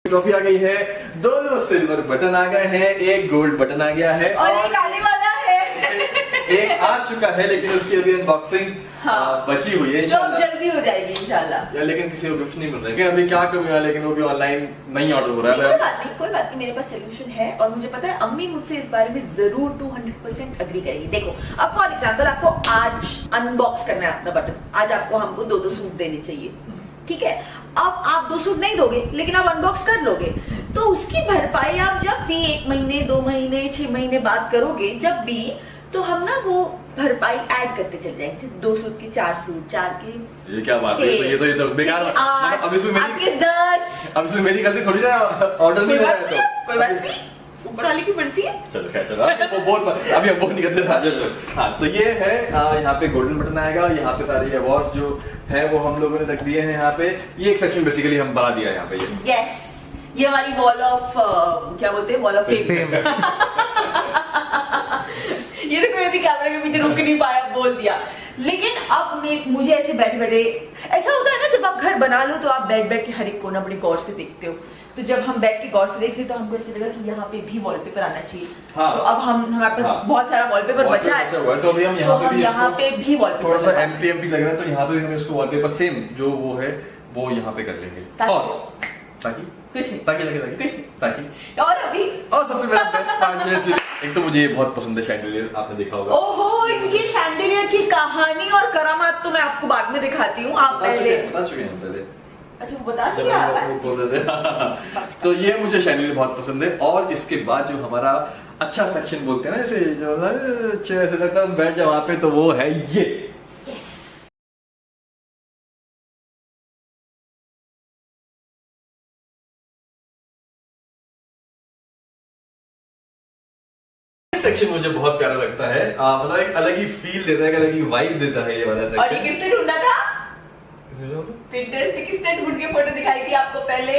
Trophy आ गई है, दोनों सिल्वर बटन आ गए हैं, एक गोल्ड बटन आ गया है और एक आने वाला है। एक आ चुका है लेकिन उसकी अभी अनबॉक्सिंग बची हुई है, जो अब जल्दी हो जाएगी इंशाल्लाह। या लेकिन किसी को गिफ्ट नहीं मिल रहा है, अभी क्या करूँ यार, लेकिन वो भी ऑनलाइन नहीं ऑर्डर हो रहा है। कोई बात नहीं, मेरे पास सोल्यूशन है और मुझे पता है अम्मी मुझसे इस बारे में जरूर 200% एग्री करेगी। देखो अब फॉर एग्जांपल आपको आज अनबॉक्स करना है अपना बटन, आज आपको हमको 2 सूट देने चाहिए, ठीक है। अब आप 2 सूट नहीं दोगे लेकिन आप अनबॉक्स कर लोगे, तो उसकी भरपाई आप जब भी 1 महीने 2 महीने 6 महीने बाद करोगे, जब भी, तो हम ना वो भरपाई ऐड करते चले जाएंगे। 2 सूट के 4 सूट, 4 के ये क्या बात है, ये तो बेकार। अब इसमें मेरी 10, अब इसमें मेरी गलती थोड़ी ना, ऑर्डर नहीं हुआ है तो कोई बात नहीं, ऊपर वाले की मर्जी है। चलो खैर चलो, वो बोल अभी हम बोल नहीं करते। हाँ तो ये है, यहाँ पे गोल्डन बटन आएगा, यहाँ पे सारे अवार्ड जो है वो हम लोगों ने रख दिए हैं यहाँ पे। ये एक सेक्शन बेसिकली हम बना दिया है यहाँ पे। यस, ये हमारी वॉल ऑफ क्या बोलते हैं, वॉल ऑफ फेम। ये तो कोई भी कैमरे के पीछे रुक नहीं पाया, बोल दिया। लेकिन अब मुझे ऐसे बैठे बैठे ऐसा होता है ना, जब आप घर बना लो तो आप बैठ बैठ के हर एक कोना बड़ी गौर से देखते हो, तो जब हम बैठ के गौर से देख रहे तो हमको ऐसे लगा कि यहाँ पे भी वॉलपेपर आना चाहिए। हाँ, तो अब हमारे पास बहुत सारा वॉलपेपर बचा है, तो अभी हम यहाँ पे भी वॉलपेपर थोड़ा सा एमपी लग रहा है, तो यहाँ पे हम इसको वॉलपेपर सेम जो वो है वो यहाँ पे कर लेंगे, ताकि और अभी और सबसे मेरा बेस्ट पार्ट है, एक तो मुझे ये बहुत पसंद है शैंडिलियर, आपने देखा होगा। ओहो, इनकी शैंडिलियर की कहानी और करामात तो मैं आपको बाद में दिखाती हूँ। आप पहले बता चुके हैं पहले। अच्छा वो बता चुके हैं। तो ये मुझे शैंडिलियर बहुत पसंद है। और इसके बाद जो हमारा अच्छा सेक्शन बोलते हैं ना, जैसे जो ऐसे लगता है बैठ जाओ वहां पे, तो वो है ये सेक्शन मुझे बहुत प्यारा लगता है, मतलब एक अलग ही फील देता है, एक अलग ही वाइब देता है ये वाला सेक्शन। और ये किसने ढूंढा था? पिंटरेस्ट पे किसने ढूंढ के फोटो दिखाई थी आपको पहले?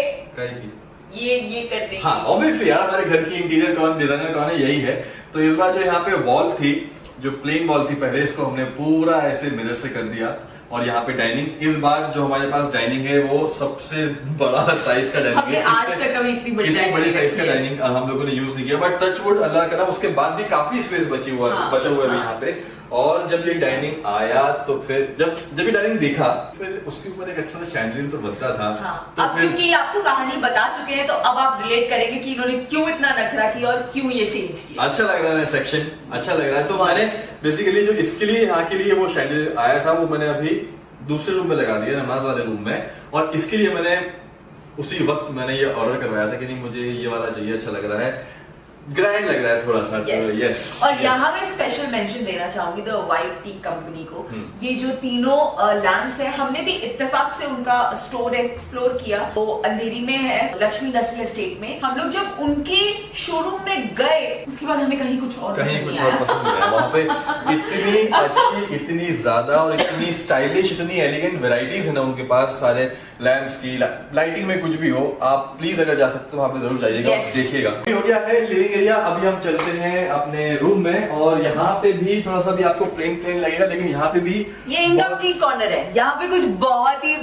ये करने। हाँ ऑब्वियसली यार, हमारे घर की इंटीरियर कौन, डिजाइनर कौन है, यही है। तो इस बार जो यहाँ पे वॉल थी, जो प्लेन वॉल थी पहले, इसको हमने पूरा ऐसे मिरर से कर दिया। और यहाँ पे डाइनिंग, इस बार जो हमारे पास डाइनिंग है वो सबसे बड़ा साइज का डाइनिंग है। आज तक कभी इतनी बड़ी साइज का डाइनिंग हम लोगों ने यूज नहीं किया, बट टचवुड अल्लाह करा उसके बाद भी काफी स्पेस बचा हुआ है यहाँ पे। और जब ये डाइनिंग आया तो फिर जब ये डाइनिंग देखा, फिर उसके ऊपर एक अच्छा सा शैंडलियर तो बनता था। तो अब क्योंकि आपको कहानी बता चुके हैं, तो अब आप रिलेट करेंगे कि इन्होंने क्यों इतना नखरा किया और क्यों ये चेंज किया। अच्छा लग रहा है सेक्शन, अच्छा लग रहा है। तो मैंने बेसिकली जो इसके लिए, यहाँ के लिए वो शैंडलियर आया था, वो मैंने अभी दूसरे रूम में लगा दिया, नमाज वाले रूम में। और इसके लिए मैंने उसी वक्त मैंने ये ऑर्डर करवाया था कि नहीं मुझे ये वाला चाहिए, अच्छा लग रहा है, ग्रैंड लग रहा है थोड़ा सा। यस। और यहाँ मैं स्पेशल मेंशन देना चाहूंगी द वाइट टी कंपनी को। ये जो तीनों लैम्प्स हैं, हमने भी इत्तेफाक से उनका स्टोर एक्सप्लोर किया, वो अंधेरी में है, लक्ष्मी इंडस्ट्रियल एस्टेट में। हम लोग जब उनके शोरूम में गए, उसके बाद हमें कहीं कुछ और पसंद नहीं आया। वहाँ पे इतनी अच्छी, इतनी ज्यादा और इतनी स्टाइलिश, इतनी एलिगेंट वेराइटीज है ना उनके पास, सारे लैम्प्स की, लाइटिंग में कुछ भी हो, आप प्लीज अगर जा सकते हो वहाँ पे जरूर जाइएगा, देखिएगा। हो गया है लिविंग एरिया। अभी हम चलते हैं अपने रूम में, और यहाँ पे भी थोड़ा सा भी आपको प्लेन लगेगा, लेकिन यहाँ पे भी ये इनकम्प्लीट कॉर्नर है। यहाँ पे कुछ बहुत ही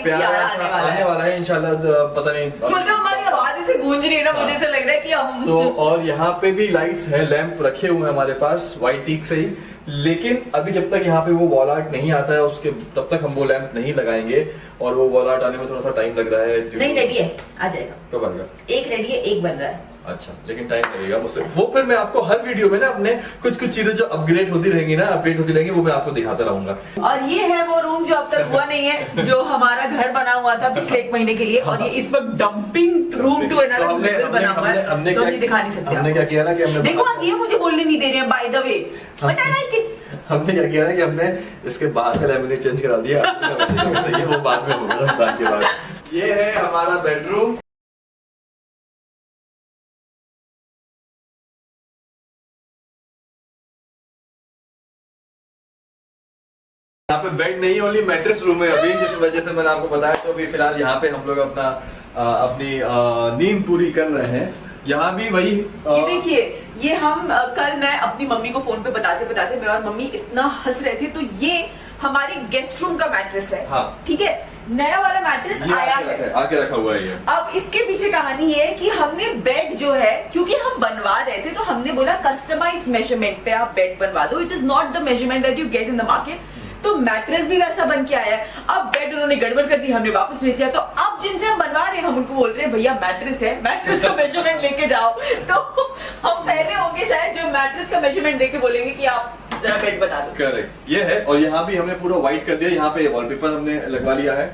प्यारा आने वाला है इंशाल्लाह। पता नहीं, मतलब हमारी आवाज ऐसे गूंज रही है ना, मुझे ऐसा लग रहा है कि हम तो। और यहाँ पे भी लाइट्स है, लैंप रखे हुए हैं हमारे पास व्हाइट टीक से ही, लेकिन अभी जब तक यहाँ पे वो वॉल आर्ट नहीं आता है, उसके तब तक हम वो लैंप नहीं लगाएंगे। और वो वॉल आर्ट आने में थोड़ा सा टाइम लग रहा है। नहीं, रेडी है, आ जाएगा। कब आएगा? एक रेडी है, एक बन रहा है। अच्छा, लेकिन टाइम लगेगा मुझसे। वो फिर मैं आपको हर वीडियो में ना अपने कुछ चीजें जो अपग्रेड होती रहेंगी ना, अपडेट होती रहेंगी, वो मैं आपको दिखाता रहूंगा। और ये है वो रूम जो अब तक हुआ नहीं है, जो हमारा घर बना हुआ था पिछले 1 महीने के लिए, और ये इस वक्त डंपिंग रूम टू अनदर बना हुआ है। तो हमने दिखा नहीं सकते। हमने क्या किया ना कि हमने, देखो आज ये मुझे बोलने नहीं दे रहे हैं, by the way, but I like it. हमने क्या किया ना कि हमने इसके बाहर का लैमिनेट चेंज करा दिया, ये वो बाद में होगा रमजान के बाद। ये है हमारा बेडरूम। यहाँ पे बेड नहीं, ओनली मैट्रेस रूम है अभी, जिस वजह से मैंने आपको बताया। तो अभी फिलहाल यहाँ पे हम लोग अपनी नींद पूरी कर रहे हैं। यहाँ भी वही, ये देखिए, ये हम कल मैं अपनी मम्मी को फोन पे बताते मैं और मम्मी इतना हंस रहे थे। तो ये हमारे गेस्ट रूम का मैट्रेस है, हाँ। ठीक है, नया वाला मैट्रेस ये आया है। आगे रखा हुआ है ये। अब इसके पीछे कहानी ये है कि हमने बेड जो है, क्योंकि हम बनवा रहे थे तो हमने बोला कस्टमाइज मेजरमेंट पे आप बेड बनवा दो, it is not the measurement that you get in the market. तो मैट्रेस भी वैसा बन के आया है। अब बेड उन्होंने गड़बड़ कर दी, हमने वापस भेज दिया। तो अब जिनसे हम बनवा रहे हैं हम उनको बोल रहे हैं भैया मैट्रेस है, मैट्रेस का मेजरमेंट लेके जाओ। तो हम पहले होंगे शायद जो मैट्रेस का मेजरमेंट देके बोलेंगे कि आप जरा बेड बना दो। करेक्ट, ये है। और यहाँ भी हमने पूरा व्हाइट कर दिया, यहाँ पे वॉलपेपर हमने लगवा लिया है।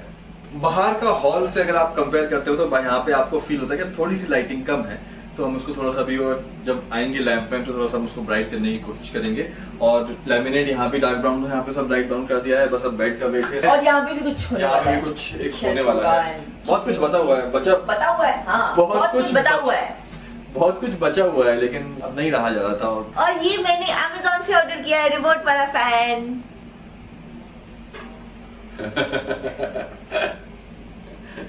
बाहर का हॉल से अगर आप कंपेयर करते हो तो यहाँ पे आपको फील होता है कि थोड़ी सी लाइटिंग कम है, तो हम उसको थोड़ा सा भी, और जब आएंगे लैंप में तो थोड़ा सा हम उसको ब्राइट करने की कोशिश करेंगे। और लैमिनेट यहाँ पे डार्क ब्राउन है, यहाँ पे सब लाइट ब्राउन कर दिया है। बस अब बेड का वेट है, और यहाँ पे भी कुछ होने यहाँ वाला पे है। भी कुछ एक होने वाला है। बहुत कुछ बता हुआ है, बता हुआ है, हाँ, बहुत कुछ बता हुआ है, बहुत कुछ बचा हुआ है, लेकिन अब नहीं रहा जा रहा था। और ये मैंने अमेज़न से ऑर्डर किया है, रिमोट वाला फैन।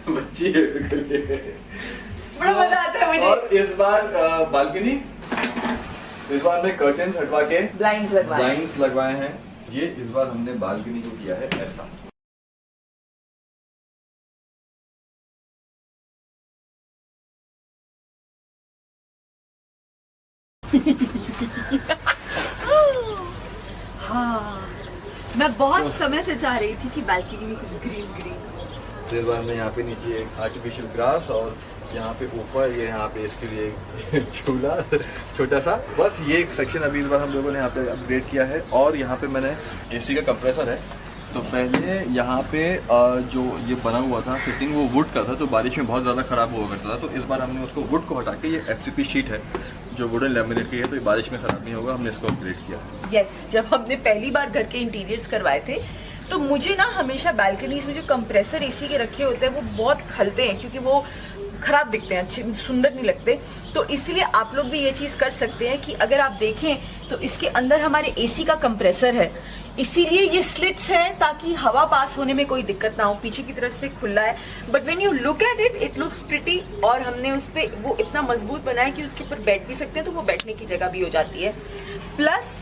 बच्ची है बिल्कुल। बड़ा मजा आता है मुझे। और इस बार बालकनी, इस बार हमने कर्टेन्स हटवा के ब्लाइंड्स लगवाए हैं। ये इस बार हमने बालकनी को किया है ऐसा। हाँ, मैं बहुत समय से चाह रही थी कि बालकनी में कुछ ग्रीन ग्रीन। इस बार में यहाँ पे नीचे एक आर्टिफिशियल ग्रास, और यहाँ पे ऊपर ये यहाँ पे इसके लिए झूला छोटा सा। बस ये एक सेक्शन अभी इस बार हम लोगों ने यहाँ पे अपग्रेड किया है। और यहाँ पे मैंने एसी का कंप्रेसर है। तो पहले यहाँ पे जो ये बना हुआ था सिटिंग, वो वुड का था, तो बारिश में बहुत ज़्यादा ख़राब हुआ करता था। तो इस बार हमने उसको वुड को हटा के ये FCP शीट है जो वुडन लैमिनेट की है, तो ये बारिश में ख़राब नहीं होगा। हमने इसको अपग्रेड किया। यस, जब हमने पहली बार घर के इंटीरियर्स करवाए थे तो मुझे ना हमेशा बालकनीज में जो कंप्रेसर एसी के रखे होते हैं वो बहुत खलते हैं, क्योंकि वो खराब दिखते हैं, अच्छे सुंदर नहीं लगते। तो इसलिए आप लोग भी ये चीज कर सकते हैं कि अगर आप देखें तो इसके अंदर हमारे एसी का कंप्रेसर है, इसीलिए ये स्लिट्स हैं ताकि हवा पास होने में कोई दिक्कत ना हो। पीछे की तरफ से खुला है, but when you look at it, it looks pretty. और हमने उस पे वो इतना मजबूत बनाया कि उसके ऊपर बैठ भी सकते हैं, तो वो बैठने की जगह भी हो जाती है। प्लस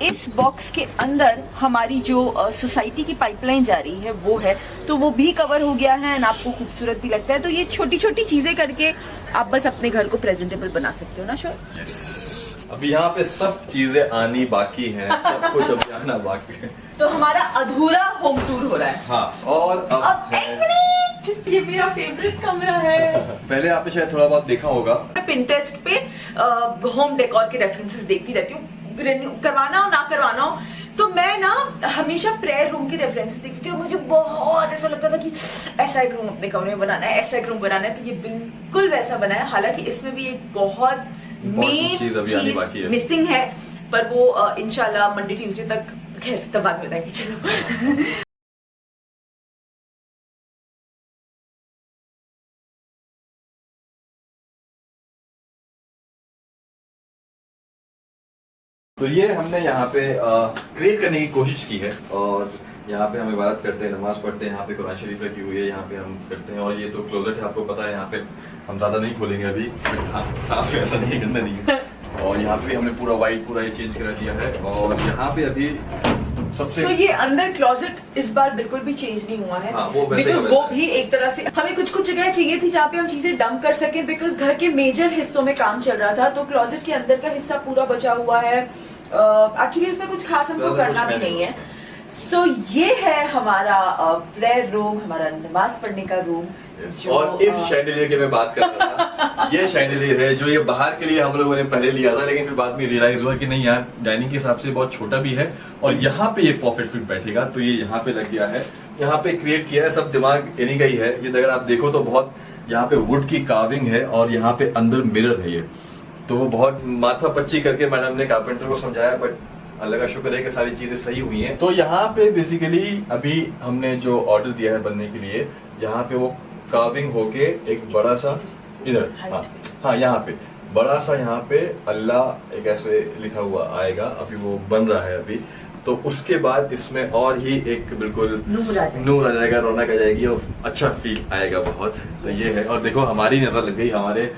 इस बॉक्स के अंदर हमारी जो सोसाइटी की पाइपलाइन जा रही है वो है, तो वो भी कवर हो गया है, एंड आपको खूबसूरत भी लगता है। तो ये छोटी छोटी चीजें करके आप बस अपने घर को प्रेजेंटेबल बना सकते हो ना। श्योर। यस, अभी यहाँ पे सब चीजें आनी बाकी हैं, सब कुछ अभी आना बाकी है। तो हमारा अधूरा होम टूर हो रहा है। हाँ, और अब एक मिनट, ये मेरा फेवरेट कमरा है। पहले आपने शायद थोड़ा बहुत देखा होगा, मैं पिंटरेस्ट पे होम डेकोर के रेफरेंसेस देखती रहती हूँ, रिन्यू करवाना हो ना करवाना हो। तो मैं ना हमेशा प्रेयर रूम के रेफरेंसेस देखती थी और मुझे बहुत ऐसा लगता था कि ऐसा एक रूम अपने कमरे में बनाना है, ऐसा एक रूम बनाना है। तो ये बिल्कुल वैसा बना है, हालांकि इसमें भी एक बहुत मेन चीज मिसिंग है, पर वो इंशाल्लाह मंडे ट्यूसडे तक, खैर तब बाद में बताएंगे। चलो। तो ये हमने यहाँ पे क्रिएट करने की कोशिश की है। और यहाँ पे हम इबादत करते हैं, नमाज पढ़ते हैं, यहाँ पे कुरान शरीफ रखी हुई है, यहाँ पे हम करते हैं। और ये तो क्लोजेट है, आपको पता है, यहाँ पे हम ज्यादा नहीं खोलेंगे अभी, हाँ, साफ है, ऐसा नहीं है, गंदा नहीं है। और यहाँ पे हमने पूरा व्हाइट पूरा ये चेंज करा दिया है। और यहाँ पे अभी सबसे ये अंदर क्लोजेट इस बार बिल्कुल भी चेंज नहीं हुआ है, बिकॉज वो भी एक तरह से हमें कुछ कुछ जगह चाहिए थी जहाँ पे हम चीजें डंप कर सकें, बिकॉज घर के मेजर हिस्सों में काम चल रहा था। तो क्लोजेट के अंदर का हिस्सा पूरा बचा हुआ है। एक्चुअली उसमें कुछ खास हमको करना भी नहीं है। सो ये है हमारा प्रेयर रूम, हमारा नमाज पढ़ने का रूम। और इस शैंडलियर की मैं बात कर रहा था, ये शैंडलियर है जो ये बाहर के लिए हम लोगों ने पहले लिया था, लेकिन फिर बाद में रियलाइज हुआ कि नहीं यार, डाइनिंग के हिसाब से बहुत छोटा भी है और यहाँ पे ये परफेक्ट फिट बैठेगा, तो ये यहाँ पे लग गया है। यहाँ पे क्रिएट किया है, सब दिमाग इन्हीं का ही है। ये अगर आप देखो तो बहुत यहाँ पे वुड की कार्विंग है और यहाँ पे अंदर मिरर है ये, तो वो बहुत माथा पच्ची करके मैडम ने कारपेंटर को समझाया, बट अल्लाह का शुक्र है कि सारी चीजें सही हुई हैं। तो यहाँ पे बेसिकली अभी हमने जो ऑर्डर दिया है बनने के लिए, यहाँ पे वो कार्विंग होके एक बड़ा सा इधर, हाँ यहाँ पे बड़ा सा यहाँ पे अल्लाह एक ऐसे लिखा हुआ आएगा। अभी वो बन रहा है अभी, तो उसके बाद इसमें और ही एक बिल्कुल नूर आ जाएगा, रौनक आ जाएगी और अच्छा फील आएगा बहुत। तो ये है। और देखो हमारी नजर लग गई हमारे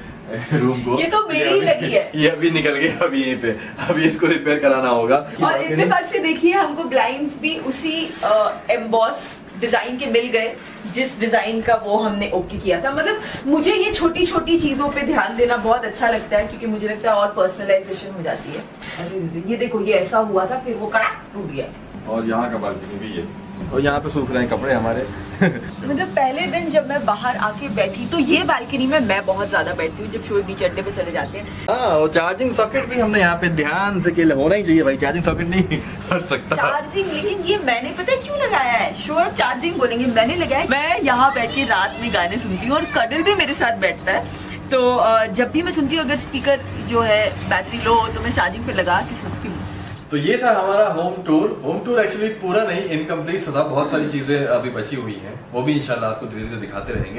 रूम को। ये तो मेरी ही लगी है। ये अभी निकल गया अभी यहीं पे, अभी इसको रिपेयर कराना होगा। और इत्तेफाक से देखिए हमको ब्लाइंड्स भी उसी एम्बॉस डिजाइन के मिल गए जिस डिजाइन का वो हमने ओके किया था। मतलब मुझे ये छोटी छोटी चीजों पे ध्यान देना बहुत अच्छा लगता है, क्योंकि मुझे लगता है और पर्सनलाइजेशन हो जाती है। अरे ये देखो, ये ऐसा हुआ था, फिर वो कड़ाक टूट गया। और यहाँ का बालकनी भी है, और यहाँ पे सूख रहे हैं कपड़े हमारे। मतलब पहले दिन जब मैं बाहर आके बैठी तो ये बालकनी में मैं बहुत ज्यादा बैठती हूँ जब शोएब बीच अड्डे पे चले जाते हैं। हाँ, और चार्जिंग सॉकेट भी हमने यहाँ पे ध्यान से के लिए होना ही चाहिए भाई, चार्जिंग सॉकेट नहीं कर सकता। चार्जिंग, लेकिन ये मैंने पता है क्यों लगाया है, शोएब चार्जिंग बोलेंगे, मैंने लगाया है। मैं यहाँ बैठ के रात में गाने सुनती हूँ और कडल भी मेरे साथ बैठता है। तो जब भी मैं सुनती हूँ, अगर स्पीकर जो है बैटरी लो हो तो मैं चार्जिंग पे लगा के सुनती हूँ। तो ये था हमारा होम टूर एक्चुअली पूरा नहीं, इनकम्प्लीट था, बहुत सारी चीजें अभी बची हुई हैं, वो भी इंशाल्लाह आपको धीरे धीरे दिखाते रहेंगे।